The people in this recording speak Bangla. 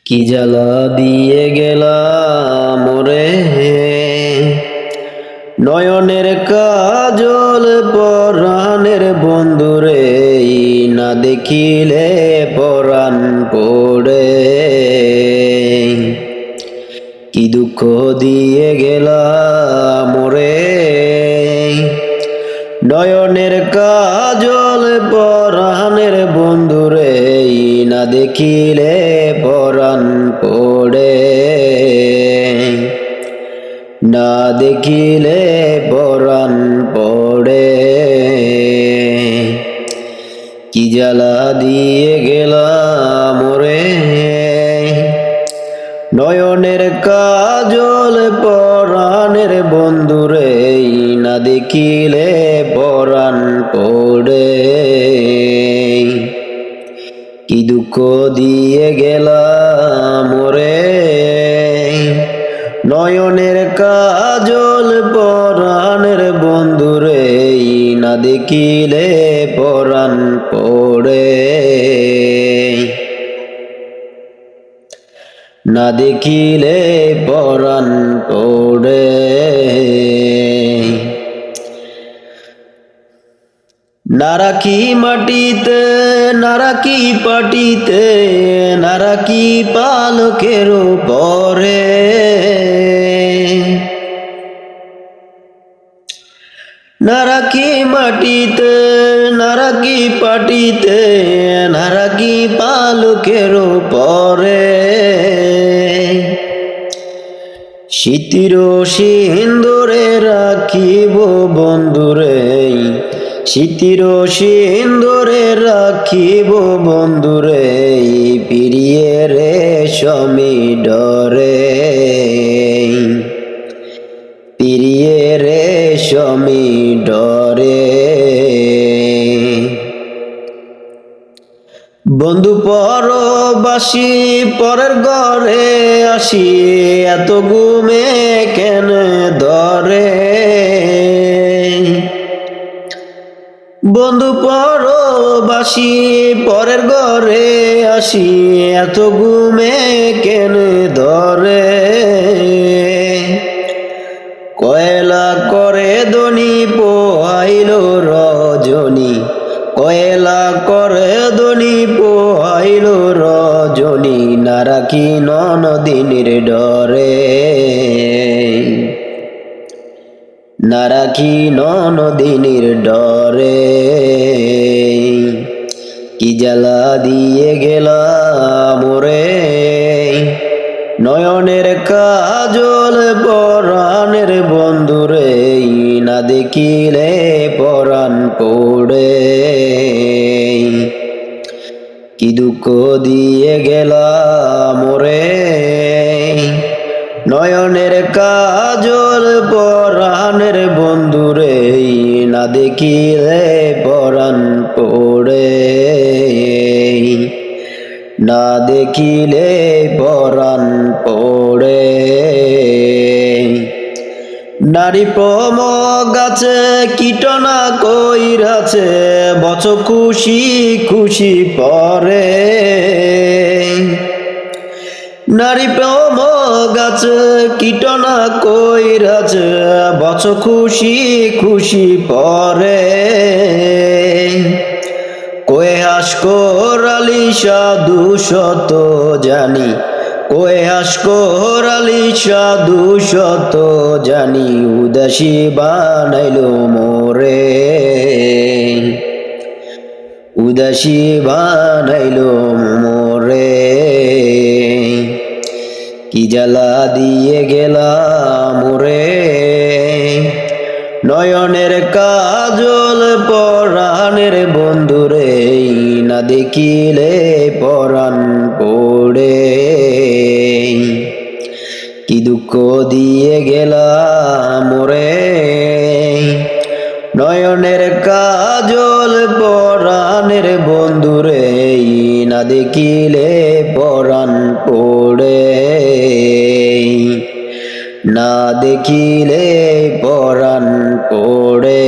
কি জ্বালা দিয়ে গেলাম রে, নয়নের কাজল পরাণের বন্ধুরে, না দেখিলে পরাণ পড়ে। কি দুঃখ দিয়ে গেলাম রে, নয়নের কাজল পরাণের বন্ধুরে, না দেখিলে পরাণ পড়ে। না দেখিলে পরাণ পড়ে। কি জ্বালা দিয়ে গেলাম রে, নয়নের কাজল পরাণের বন্ধুরে, না দেখিলে পরাণ পড়ে। কি দুঃখ দিয়ে গেলাম রে, নয়নের কাজল পরাণের বন্ধুরে, না দেখিলে পরাণ পড়ে। না দেখিলে পরাণ পড়ে। না রাখি মাটিতে, না রাখি পাটিতে, না রাখি পালকের পরে। না রাখি মাটিতে, না রাখি পাটিতে, না রাখি পালকের পরে। স্মৃতির সিন্দুরে রাখিব বন্ধুরে, স্মৃতির সিন্দুরে রাখিব বন্ধুরে, প্রিয়ে রেশমি ডরে। প্রিয়ে রেশমি ডরে। বন্ধু পরবাসী পরের ঘরে আসি, এত ঘুমে কেন ধরে। বন্ধু পরবাসী পরের ঘরে আসি, এত ঘুমে কেন ধরে। কয়লা করে দনি পোহাইল রজনী, কয়লা করে দনি পোহাইল রজনী, না রাখি ননদিনীর ডরে। না রাখি ননদিনীর ডরে। কি জ্বালা দিয়ে গেলাম রে, নয়নের কাজল পরাণের বন্ধুরে, না দেখিলে পরাণ পড়ে। কি দুঃখ দিয়ে গেলাম রে, নয়নের কাজল পরাণের বন্ধুরে, না দেখিলে পরাণ পড়ে। না দেখিলে পরাণ পড়ে। নারী পম গাছে কীটনা কইরাছে, বছ খুশি খুশি পরে। নারী পম গাছে কীটনা কইরাছে, বছ খুশি খুশি পরে। কয়ে হাস কোরালি সাধু শত জানি, কয়ে হাস কোরালি সাধু শত জানি, উদাসী বানাইল মোরে। উদাসী বানাইল মোরে। কি জ্বালা দিয়ে গেলাম রে, নয়নের কাজল পরাণের বন্ধুরে, না দেখিলে পরাণ পড়ে। কি দুঃখ দিয়ে গেলাম রে, নয়নের কাজল পরাণের বন্ধুরে, না দেখিলে পরাণ পড়ে। না দেখিলে পরাণ পড়ে।